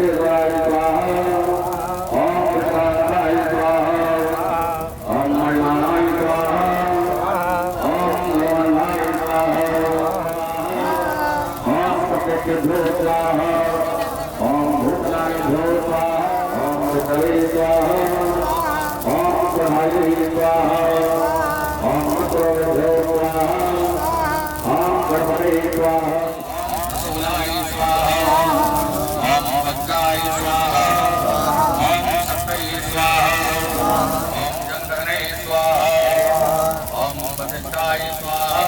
शिवाय स्वाहा, ओम प्रकाशाय स्वाहा, ओम मणिमाय स्वाहा, ओम लवणाय स्वाहा, ओम सत्यभ्यो स्वाहा, ओम भूताय भ्यो स्वाहा, ओम विष्णवे स्वाहा, ओम प्रहाय स्वाहा, ओम भ्यो स्वाहा, ओम गणपते स्वाहा, सोलाय स्वाहा, ओम भक्ताय स्वाहा, ओम सत्तये स्वाहा, ओम चंद्रने स्वाहा, ओम वसिष्ठाय स्वाहा,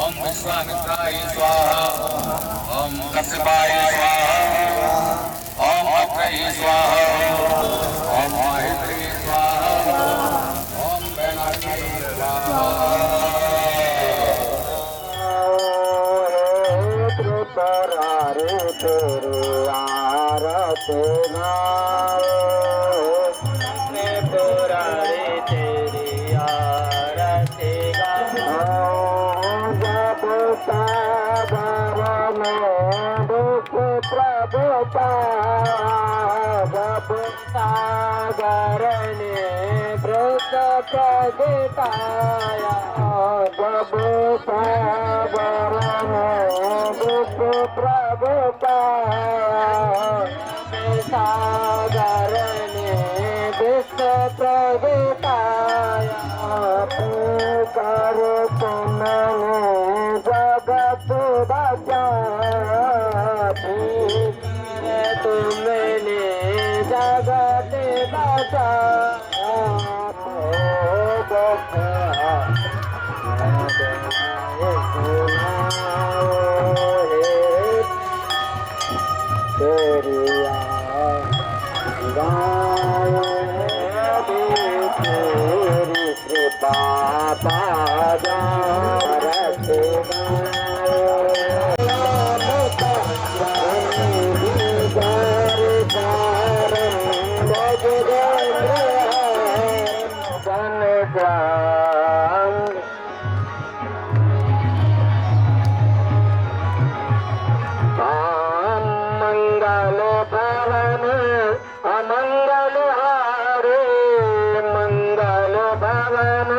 ओम विश्वामित्राय स्वाहा, ओम कश्यपाय स्वाहा, ओम अत्रेय स्वाहा, ओम माहेश्वरी स्वाहा, ओम वैनाथी स्वाहा। त्रिपुरारी तेरी आरती गाओ, त्रिपुरारी तेरी आरती गाओ। जब सागर में दुख प्रभुता, जब सागर ने व्रत प्रगटाया, जब सागर में दुख प्रगटाया, सागर ने विश्व प्रगटाया। पुकार तुमने जगत बचाया, पुकार तुमने जगत बचाया। तेरी कृपा पाजा रखे मंगल भवन अमंगल हारे, मंगल भवन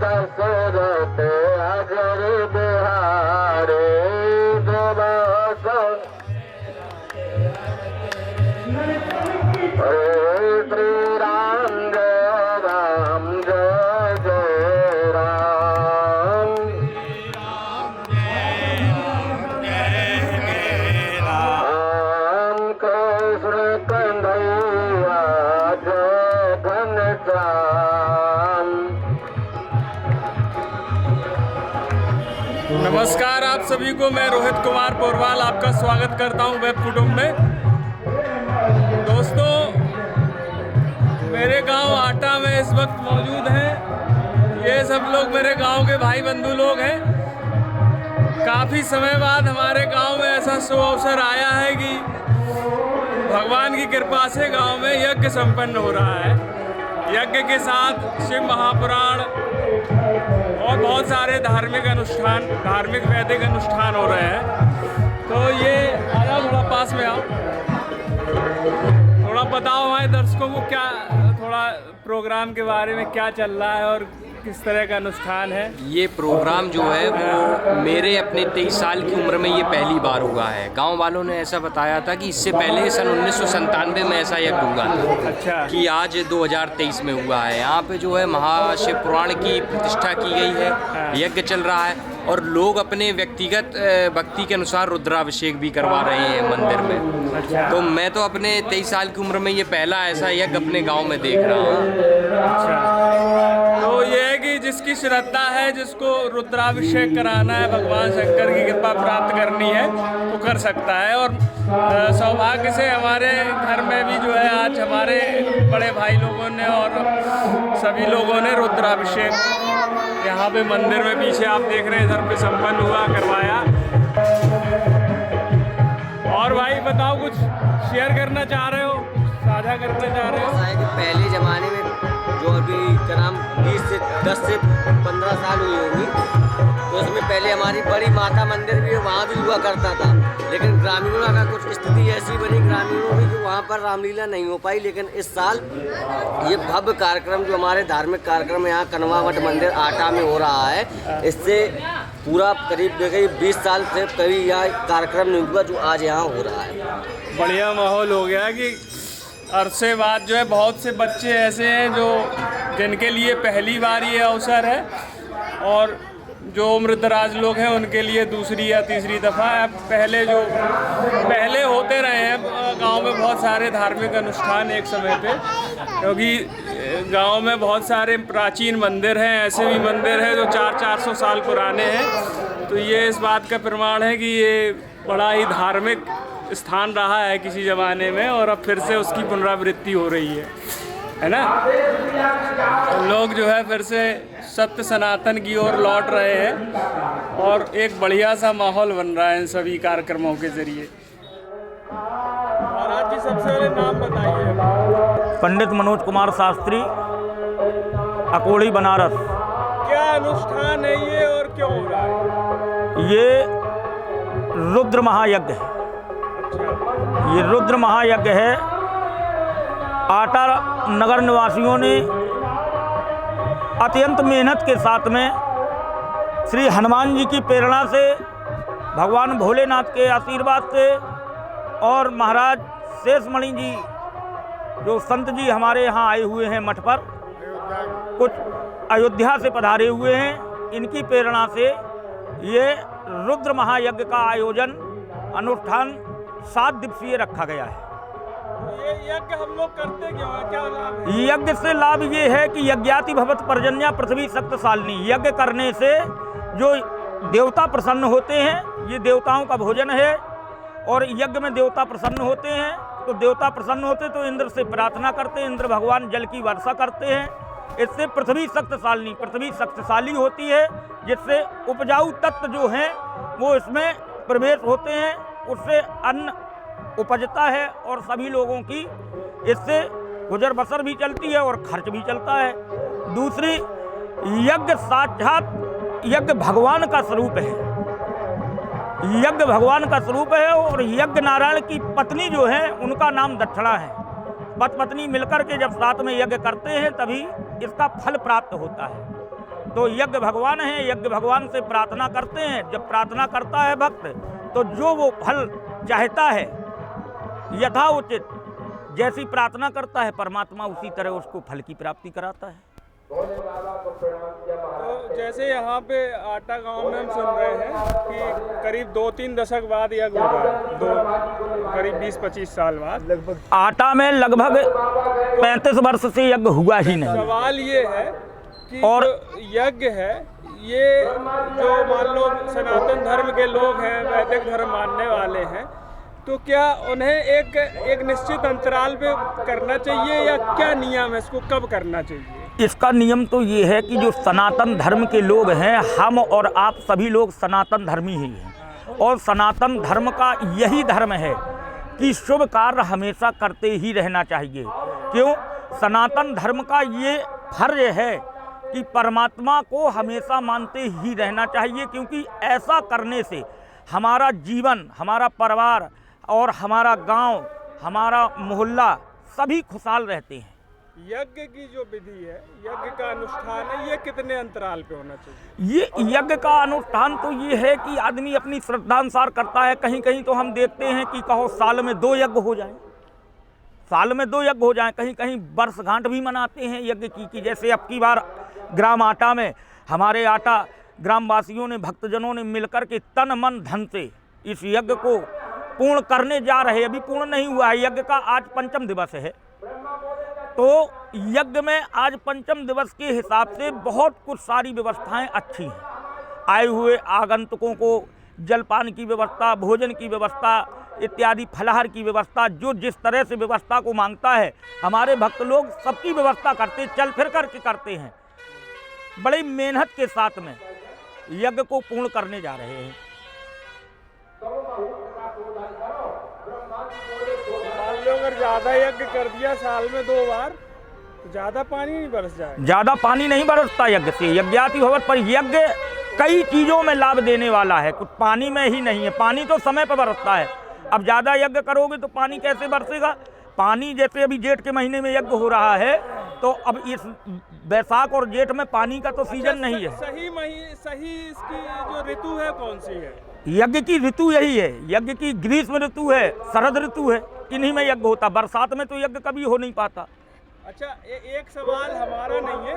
दशरथ अजर बिहारे, श्री राम जय राम जय जय राम, राम कृष्ण कन्हैया जय घनश्याम। नमस्कार आप सभी को, मैं रोहित कुमार पोरवाल आपका स्वागत करता हूं वेब कुटुंब में। दोस्तों, मेरे गांव आटा में इस वक्त मौजूद हैं। ये सब लोग मेरे गांव के भाई बंधु लोग हैं। काफ़ी समय बाद हमारे गांव में ऐसा शुभ अवसर आया है कि भगवान की कृपा से गांव में यज्ञ संपन्न हो रहा है। यज्ञ के साथ शिव महापुराण और बहुत सारे धार्मिक अनुष्ठान, धार्मिक वैदिक अनुष्ठान हो रहे हैं। तो ये आया, थोड़ा पास में आओ, थोड़ा बताओ हमारे दर्शकों को क्या, थोड़ा प्रोग्राम के बारे में क्या चल रहा है और किस तरह का अनुष्ठान है। ये प्रोग्राम जो है वो मेरे अपने 23 साल की उम्र में ये पहली बार हुआ है। गांव वालों ने ऐसा बताया था कि इससे पहले सन 1997 में ऐसा यज्ञ हुआ था। अच्छा। कि आज 2023 में हुआ है। यहाँ पे जो है महाशिव पुराण की प्रतिष्ठा की गई है, यज्ञ चल रहा है और लोग अपने व्यक्तिगत भक्ति के अनुसार रुद्राभिषेक भी करवा रहे हैं मंदिर में। अच्छा। तो मैं तो अपने 23 साल की उम्र में ये पहला ऐसा यज्ञ अपने गाँव में देख रहा हूँ। अच्छा, तो ये है कि जिसकी श्रद्धा है, जिसको रुद्राभिषेक कराना है, भगवान शंकर की कृपा प्राप्त करनी है, वो कर सकता है। और सौभाग्य से हमारे घर में भी जो है आज हमारे बड़े भाई लोगों ने और सभी लोगों ने रुद्राभिषेक यहाँ पे मंदिर में, पीछे आप देख रहे हैं, इधर पे संपन्न हुआ, करवाया। और भाई बताओ, कुछ शेयर करना चाह रहे हो, साझा करना चाह रहे हो? ऐसा है कि पहले ज़माने में जो अभी क्या नाम 10 से 15 साल हुई होंगी, तो इसमें पहले हमारी बड़ी माता मंदिर भी है, वहाँ भी हुआ करता था, लेकिन ग्रामीणों का कुछ स्थिति ऐसी बनी ग्रामीणों की कि वहाँ पर रामलीला नहीं हो पाई। लेकिन इस साल ये भव्य कार्यक्रम जो हमारे धार्मिक कार्यक्रम यहाँ कनवावट मंदिर आटा में हो रहा है, इससे पूरा करीब देखिए 20 साल से कभी यहाँ कार्यक्रम नहीं हुआ जो आज यहाँ हो रहा है। बढ़िया माहौल हो गया कि अरसे बाद जो है बहुत से बच्चे ऐसे हैं जो जिनके लिए पहली बार ये अवसर है, और जो उम्रदराज लोग हैं उनके लिए दूसरी या तीसरी दफ़ा है। पहले होते रहे हैं गांव में बहुत सारे धार्मिक अनुष्ठान एक समय पे, क्योंकि गांव में बहुत सारे प्राचीन मंदिर हैं, ऐसे भी मंदिर हैं जो 400-400 साल पुराने हैं। तो ये इस बात का प्रमाण है कि ये बड़ा ही धार्मिक स्थान रहा है किसी ज़माने में, और अब फिर से उसकी पुनरावृत्ति हो रही है ना। लोग जो है फिर से सत्य सनातन की ओर लौट रहे हैं, और एक बढ़िया सा माहौल बन रहा है इन सभी कार्यक्रमों के जरिए। महाराज जी सबसे पहले नाम बताइए। पंडित मनोज कुमार शास्त्री, अकोड़ी बनारस। क्या अनुष्ठान है ये और क्यों हो रहा है? ये रुद्र महायज्ञ है। ये रुद्र महायज्ञ है। आटा नगर निवासियों ने अत्यंत मेहनत के साथ में श्री हनुमान जी की प्रेरणा से, भगवान भोलेनाथ के आशीर्वाद से, और महाराज शेषमणि जी जो संत जी हमारे यहाँ आए हुए हैं मठ पर, कुछ अयोध्या से पधारे हुए हैं, इनकी प्रेरणा से ये रुद्र महायज्ञ का आयोजन अनुष्ठान 7 दिवसीय रखा गया है। ये यज्ञ हम लोग करते क्यों हैं? क्या लाभ है? यज्ञ से लाभ ये है कि यज्ञाति भवत पर्जन्या पृथ्वी सप्तसालिनी। यज्ञ करने से जो देवता प्रसन्न होते हैं, ये देवताओं का भोजन है, और यज्ञ में देवता प्रसन्न होते हैं। तो देवता प्रसन्न होते तो इंद्र से प्रार्थना करते हैं, इंद्र भगवान जल की वर्षा करते हैं। इससे पृथ्वी शक्तिशालिनी, पृथ्वी शक्तिशाली होती है, जिससे उपजाऊ तत्व जो हैं वो इसमें प्रवेश होते हैं, उससे अन्न उपजता है और सभी लोगों की इससे गुजर बसर भी चलती है और खर्च भी चलता है। दूसरी, यज्ञ साक्षात यज्ञ भगवान का स्वरूप है। यज्ञ भगवान का स्वरूप है, और यज्ञ नारायण की पत्नी जो है उनका नाम दक्षिणा है। पति पत्नी मिलकर के जब साथ में यज्ञ करते हैं तभी इसका फल प्राप्त होता है। तो यज्ञ भगवान है, यज्ञ भगवान से प्रार्थना करते हैं। जब प्रार्थना करता है भक्त, तो जो वो फल चाहता है यथा उचित जैसी प्रार्थना करता है, परमात्मा उसी तरह उसको फल की प्राप्ति कराता है। तो जैसे यहाँ पे आटा गांव में हम सुन रहे हैं कि करीब 2-3 दशक बाद यज्ञ हो रहा है, करीब 20-25 साल बाद लगभग। आटा में लगभग 35 वर्ष से यज्ञ हुआ ही नहीं। सवाल ये है कि और यज्ञ है, ये जो मान लो सनातन धर्म के लोग हैं, वैदिक धर्म मानने वाले हैं, तो क्या उन्हें एक निश्चित अंतराल पे करना चाहिए, या क्या नियम है, इसको कब करना चाहिए? इसका नियम तो ये है कि जो सनातन धर्म के लोग हैं, हम और आप सभी लोग सनातन धर्मी ही हैं, और सनातन धर्म का यही धर्म है कि शुभ कार्य हमेशा करते ही रहना चाहिए। क्यों? सनातन धर्म का ये फर्ज है कि परमात्मा को हमेशा मानते ही रहना चाहिए, क्योंकि ऐसा करने से हमारा जीवन, हमारा परिवार और हमारा गांव, हमारा मोहल्ला सभी खुशहाल रहते हैं। यज्ञ की जो विधि है, यज्ञ का अनुष्ठान है, ये कितने अंतराल पे होना चाहिए? ये यज्ञ का अनुष्ठान तो ये है कि आदमी अपनी श्रद्धानुसार करता है। कहीं कहीं तो हम देखते हैं कि कहो साल में 2 यज्ञ हो जाए, साल में 2 यज्ञ हो जाए। कहीं कहीं वर्षगांठ भी मनाते हैं यज्ञ की जैसे अब की बार ग्राम आटा में हमारे आटा ग्रामवासियों ने, भक्तजनों ने मिलकर के तन मन धन से इस यज्ञ को पूर्ण करने जा रहे हैं। अभी पूर्ण नहीं हुआ है यज्ञ का, आज 5म दिवस है। तो यज्ञ में आज 5म दिवस के हिसाब से बहुत कुछ सारी व्यवस्थाएं अच्छी हैं। आए हुए आगंतुकों को जलपान की व्यवस्था, भोजन की व्यवस्था इत्यादि, फलाहार की व्यवस्था, जो जिस तरह से व्यवस्था को मांगता है हमारे भक्त लोग सबकी व्यवस्था करते, चल फिर करके करते हैं। बड़ी मेहनत के साथ में यज्ञ को पूर्ण करने जा रहे हैं। मान लो अगर ज़्यादा यज्ञ कर दिया साल में 2 बार, तो ज़्यादा पानी नहीं बरस जाए? ज़्यादा पानी नहीं बरसता यज्ञ से। यज्ञाति भवत पर यज्ञ कई चीज़ों में लाभ देने वाला है, कुछ पानी में ही नहीं है। पानी तो समय पर बरसता है, अब ज़्यादा यज्ञ करोगे तो पानी कैसे बरसेगा। पानी जैसे अभी जेठ के महीने में यज्ञ हो रहा है, तो अब इस बैसाख और जेठ में पानी का तो सीजन नहीं है। सही इसकी जो ऋतु है कौन सी है? यज्ञ की ऋतु यही है, यज्ञ की ग्रीष्म ऋतु है, शरद ऋतु है, इन्हीं में यज्ञ होता। बरसात में तो यज्ञ कभी हो नहीं पाता। अच्छा, एक सवाल हमारा नहीं है,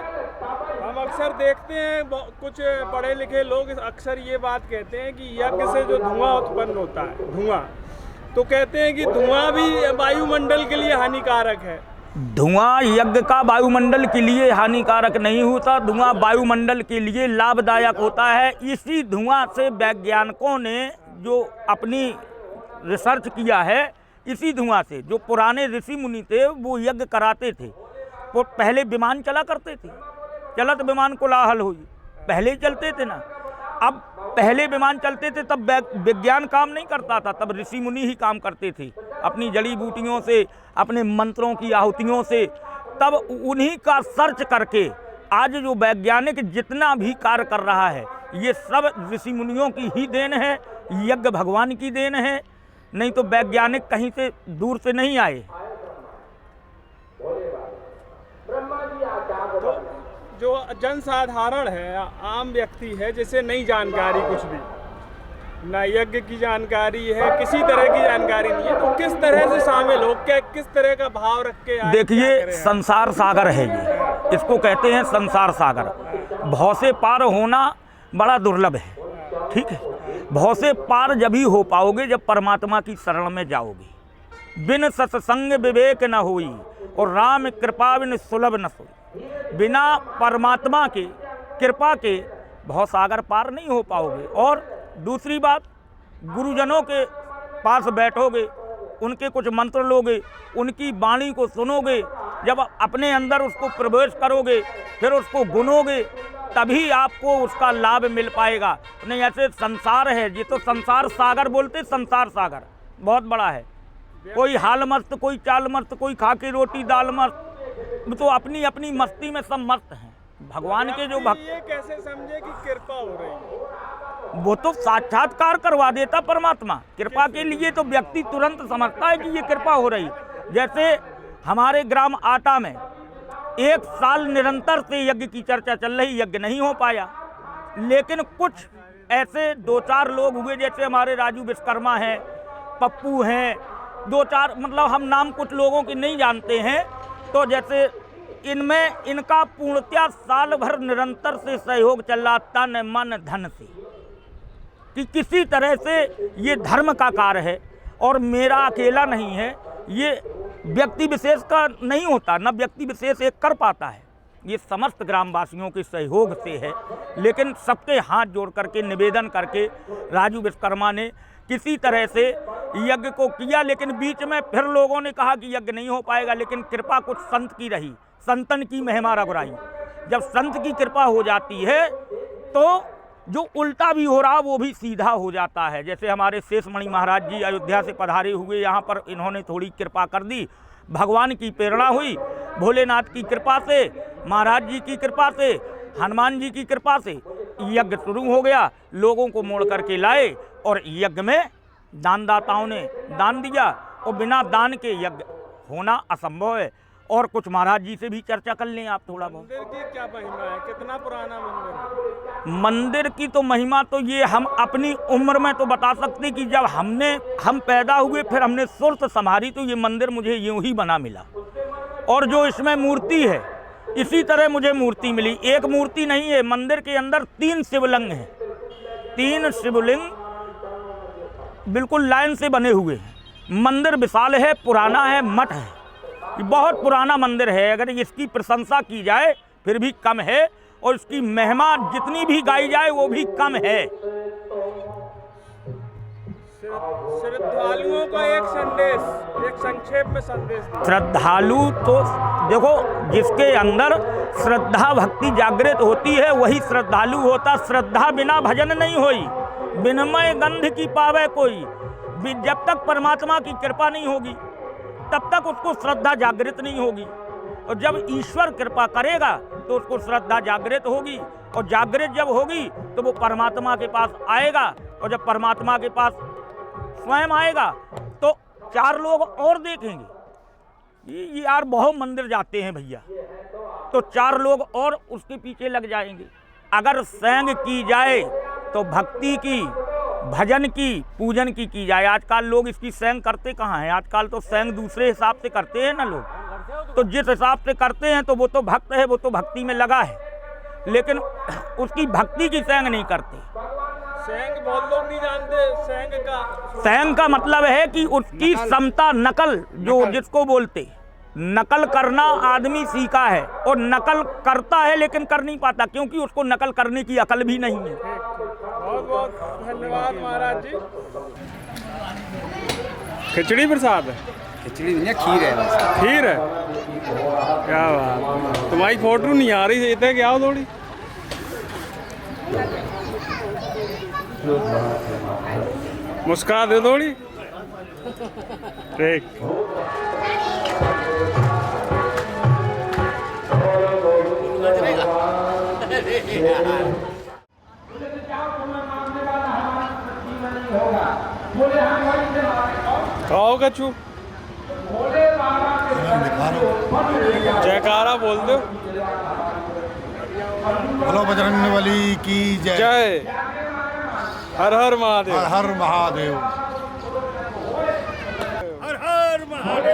हम अक्सर देखते हैं कुछ पढ़े लिखे लोग अक्सर ये बात कहते हैं कि यज्ञ से जो धुआं उत्पन्न होता है, धुआं, तो कहते हैं कि धुआं भी वायुमंडल के लिए हानिकारक है। धुआं यज्ञ का वायुमंडल के लिए हानिकारक नहीं होता, धुआं वायुमंडल के लिए लाभदायक होता है। इसी धुआं से वैज्ञानिकों ने जो अपनी रिसर्च किया है, इसी धुआं से जो पुराने ऋषि मुनि थे वो यज्ञ कराते थे। वो पहले विमान चला करते थे, चलत विमान कोलाहल हुई, पहले चलते थे ना। अब पहले विमान चलते थे तब विज्ञान काम नहीं करता था, तब ऋषि मुनि ही काम करते थे अपनी जड़ी बूटियों से, अपने मंत्रों की आहुतियों से। तब उन्हीं का सर्च करके आज जो वैज्ञानिक जितना भी कार्य कर रहा है, ये सब ऋषि मुनियों की ही देन है, यज्ञ भगवान की देन है, नहीं तो वैज्ञानिक कहीं से दूर से नहीं आए। तो जो जनसाधारण है, आम व्यक्ति है, जिसे नहीं जानकारी कुछ भी, ना यज्ञ की जानकारी है, किसी तरह की जानकारी नहीं है, तो किस तरह से शामिल हो, क्या किस तरह का भाव रख के आए? देखिए, संसार सागर है ये, इसको कहते हैं संसार सागर। भव से पार होना बड़ा दुर्लभ है, ठीक है। भव से पार जब ही हो पाओगे जब परमात्मा की शरण में जाओगे। बिन सत्संग विवेक न होई और राम कृपा बिन सुलभ न सोई। बिना परमात्मा के कृपा के भव सागर पार नहीं हो पाओगे। और दूसरी बात, गुरुजनों के पास बैठोगे, उनके कुछ मंत्र लोगे, उनकी वाणी को सुनोगे, जब अपने अंदर उसको प्रवेश करोगे, फिर उसको गुनोगे, तभी आपको उसका लाभ मिल पाएगा। नहीं ऐसे संसार है, ये तो संसार सागर बोलते, संसार सागर बहुत बड़ा है। कोई हाल मस्त, कोई चाल मस्त, कोई खा के रोटी दाल मस्त, तो अपनी अपनी मस्ती में सब मस्त हैं। भगवान के जो भक्त, ये कैसे समझे कि कृपा हो रही है? वो तो साक्षात्कार करवा देता परमात्मा। कृपा के लिए तो व्यक्ति तुरंत समझता है कि ये कृपा हो रही। जैसे हमारे ग्राम आटा में 1 साल निरंतर से यज्ञ की चर्चा चल रही, यज्ञ नहीं हो पाया, लेकिन कुछ ऐसे 2-4 लोग हुए, जैसे हमारे राजू विश्वकर्मा हैं, पप्पू हैं, 2-4 मतलब हम नाम कुछ लोगों की नहीं जानते हैं। तो जैसे इनमें इनका पूर्णतया साल भर निरंतर से सहयोग चल रहा, तन मन धन से, कि किसी तरह से ये धर्म का कार्य है और मेरा अकेला नहीं है, ये व्यक्ति विशेष का नहीं होता, न व्यक्ति विशेष एक कर पाता है, ये समस्त ग्रामवासियों के सहयोग से है। लेकिन सबके हाथ जोड़ करके निवेदन करके राजू विश्वकर्मा ने किसी तरह से यज्ञ को किया, लेकिन बीच में फिर लोगों ने कहा कि यज्ञ नहीं हो पाएगा, लेकिन कृपा कुछ संत की रही, संतन की महिमा रघुराई। जब संत की कृपा हो जाती है तो जो उल्टा भी हो रहा वो भी सीधा हो जाता है। जैसे हमारे शेषमणि महाराज जी अयोध्या से पधारे हुए, यहाँ पर इन्होंने थोड़ी कृपा कर दी, भगवान की प्रेरणा हुई, भोलेनाथ की कृपा से, महाराज जी की कृपा से, हनुमान जी की कृपा से यज्ञ शुरू हो गया। लोगों को मोड़ करके लाए और यज्ञ में दानदाताओं ने दान दिया, और बिना दान के यज्ञ होना असंभव है। और कुछ महाराज जी से भी चर्चा कर लें आप थोड़ा बहुत। मंदिर की क्या महिमा है, कितना पुराना मंदिर है? मंदिर की तो महिमा तो ये हम अपनी उम्र में तो बता सकते कि जब हम पैदा हुए, फिर हमने सुरत संभाली, तो ये मंदिर मुझे यूं ही बना मिला। और जो इसमें मूर्ति है, इसी तरह मुझे मूर्ति मिली। एक मूर्ति नहीं है, मंदिर के अंदर 3 शिवलिंग हैं, 3 शिवलिंग बिल्कुल लाइन से बने हुए हैं। मंदिर विशाल है, पुराना है, मठ है, ये बहुत पुराना मंदिर है। अगर इसकी प्रशंसा की जाए फिर भी कम है, और इसकी महिमा जितनी भी गाई जाए वो भी कम है। श्रद्धालुओं का एक संदेश, एक संक्षेप में संदेश। श्रद्धालु तो देखो, जिसके अंदर श्रद्धा भक्ति जागृत होती है वही श्रद्धालु होता। श्रद्धा बिना भजन नहीं होई, विनमय गंध की पावे कोई। जब तक परमात्मा की कृपा नहीं होगी तब तक उसको श्रद्धा जागृत नहीं होगी, और जब ईश्वर कृपा करेगा तो उसको श्रद्धा जागृत होगी, और जागृत जब होगी तो वो परमात्मा के पास आएगा, और जब परमात्मा के पास स्वयं आएगा तो 4 लोग और देखेंगे। ये यार बहुत मंदिर जाते हैं भैया, तो 4 लोग और उसके पीछे लग जाएंगे। अगर सेंग की जाए तो भक्ति की, भजन की, पूजन की जाए। आजकल लोग इसकी सेंग करते कहाँ हैं? आजकल तो सेंग दूसरे हिसाब से करते हैं ना लोग। तो जिस हिसाब से करते हैं तो वो तो भक्त है, वो तो भक्ति में लगा है, लेकिन उसकी भक्ति की सेंग नहीं करते। सेंग बहुत लोग नहीं जानते। सेंग का मतलब है कि उसकी समता, नकल, जो जिसको बोलते, नकल करना आदमी सीखा है और नकल करता है लेकिन कर नहीं पाता, क्योंकि उसको नकल करने की अकल भी नहीं है। बहुत बहुत धन्यवाद महाराज जी। खिचड़ी प्रसाद है? खिचड़ी नहीं है, खीर है बस। खीर है? क्या बात, तुम्हारी फोटो नहीं आ रही, इतने क्या हो थोड़ी। मुस्कुरा दे थोड़ी। ठीक। खाओ कछु, जयकारा बोल दो। बोलो बजरंग बली की जय। जय। हर हर महादेव। हर हर महादेव। हर हर महादेव।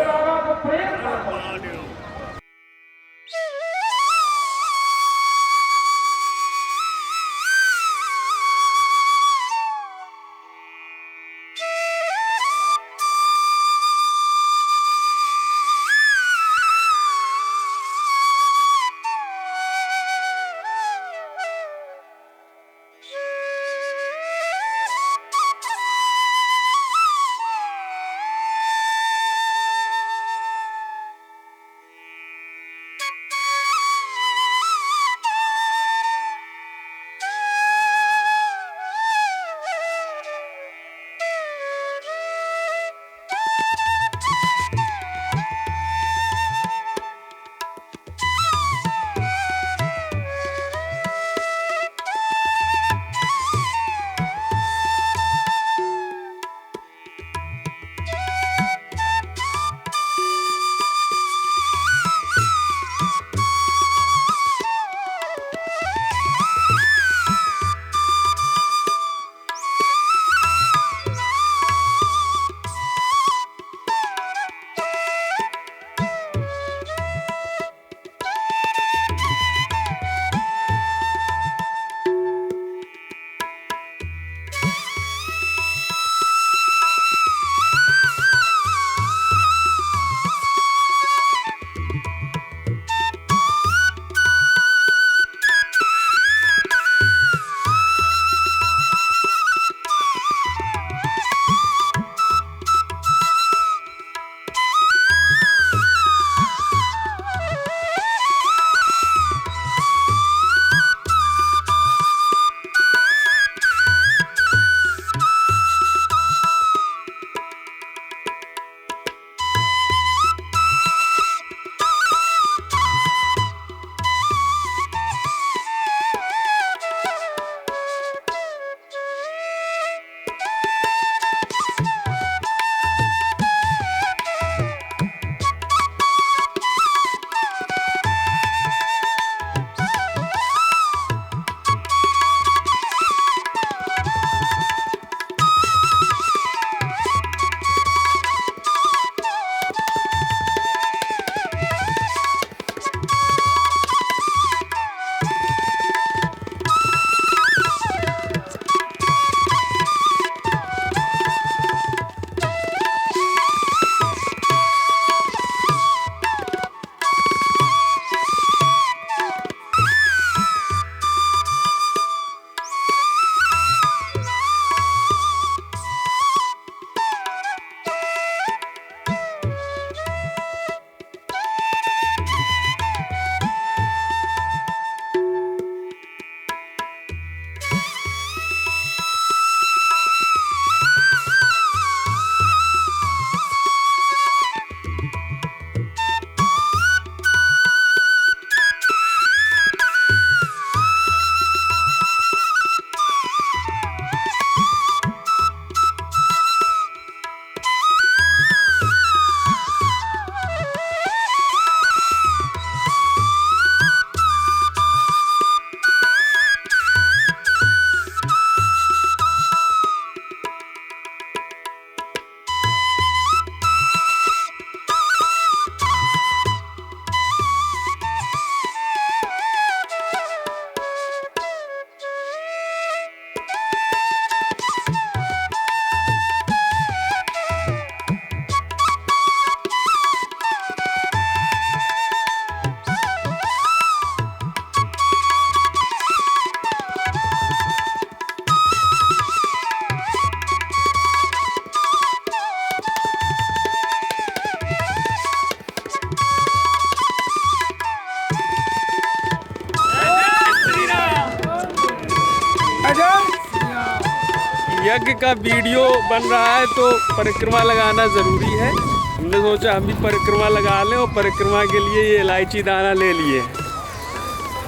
का वीडियो बन रहा है तो परिक्रमा लगाना ज़रूरी है। हमने सोचा हम भी परिक्रमा लगा लें, और परिक्रमा के लिए ये इलायची दाना ले लिए।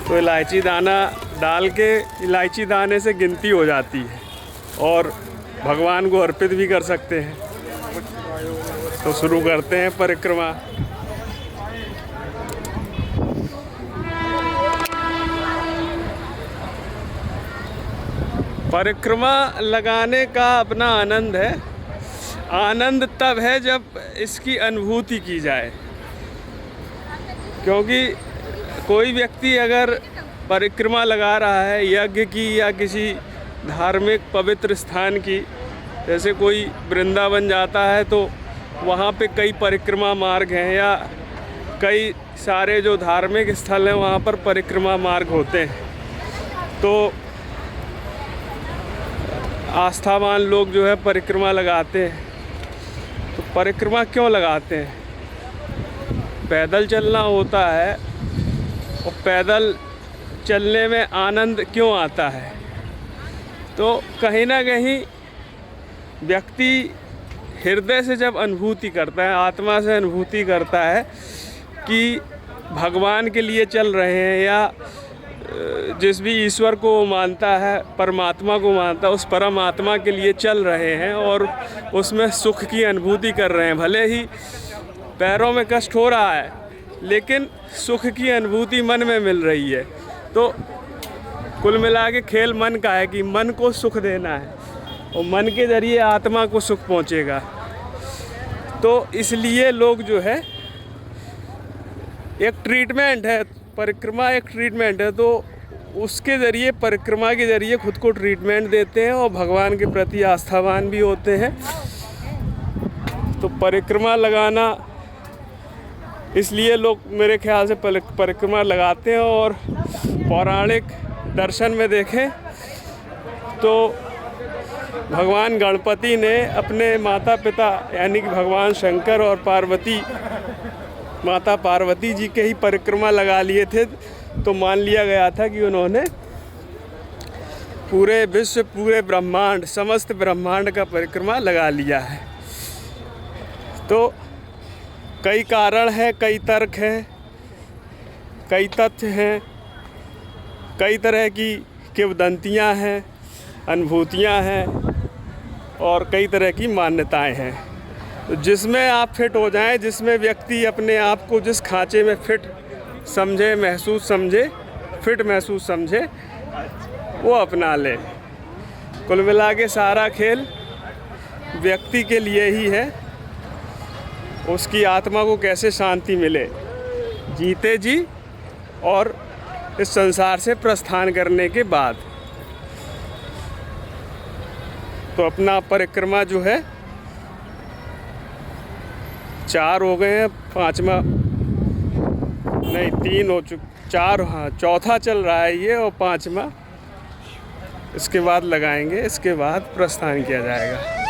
तो इलायची दाना डाल के इलायची दाने से गिनती हो जाती है और भगवान को अर्पित भी कर सकते हैं। तो शुरू करते हैं परिक्रमा। परिक्रमा लगाने का अपना आनंद है। आनंद तब है जब इसकी अनुभूति की जाए, क्योंकि कोई व्यक्ति अगर परिक्रमा लगा रहा है यज्ञ की या किसी धार्मिक पवित्र स्थान की, जैसे कोई वृंदावन जाता है तो वहाँ पे कई परिक्रमा मार्ग हैं, या कई सारे जो धार्मिक स्थल हैं वहाँ पर परिक्रमा मार्ग होते हैं। तो आस्थावान लोग जो है परिक्रमा लगाते हैं। तो परिक्रमा क्यों लगाते हैं? पैदल चलना होता है, और पैदल चलने में आनंद क्यों आता है? तो कहीं ना कहीं व्यक्ति हृदय से जब अनुभूति करता है, आत्मा से अनुभूति करता है कि भगवान के लिए चल रहे हैं, या जिस भी ईश्वर को मानता है, परमात्मा को मानता है, उस परमात्मा के लिए चल रहे हैं और उसमें सुख की अनुभूति कर रहे हैं। भले ही पैरों में कष्ट हो रहा है, लेकिन सुख की अनुभूति मन में मिल रही है। तो कुल मिला के खेल मन का है कि मन को सुख देना है, और मन के ज़रिए आत्मा को सुख पहुंचेगा। तो इसलिए लोग जो है, एक ट्रीटमेंट है, परिक्रमा एक ट्रीटमेंट है, तो उसके ज़रिए, परिक्रमा के ज़रिए खुद को ट्रीटमेंट देते हैं और भगवान के प्रति आस्थावान भी होते हैं। तो परिक्रमा लगाना इसलिए लोग मेरे ख्याल से परिक्रमा लगाते हैं। और पौराणिक दर्शन में देखें तो भगवान गणपति ने अपने माता पिता यानी कि भगवान शंकर और पार्वती, माता पार्वती जी के ही परिक्रमा लगा लिए थे। तो मान लिया गया था कि उन्होंने पूरे विश्व, पूरे ब्रह्मांड, समस्त ब्रह्मांड का परिक्रमा लगा लिया है। तो कई कारण हैं, कई तर्क हैं, कई तथ्य हैं, कई तरह की किंवदंतियाँ हैं, अनुभूतियाँ हैं, और कई तरह की मान्यताएं हैं। तो जिसमें आप फिट हो जाएं, जिसमें व्यक्ति अपने आप को जिस खांचे में फिट समझे, महसूस समझे, फिट महसूस समझे, वो अपना ले। कुल मिला के सारा खेल व्यक्ति के लिए ही है, उसकी आत्मा को कैसे शांति मिले जीते जी और इस संसार से प्रस्थान करने के बाद। तो अपना परिक्रमा जो है 4 हो गए हैं, 5वां नहीं 3 हो चुके, 4, हाँ 4था चल रहा है ये, और 5वां इसके बाद लगाएंगे, इसके बाद प्रस्थान किया जाएगा।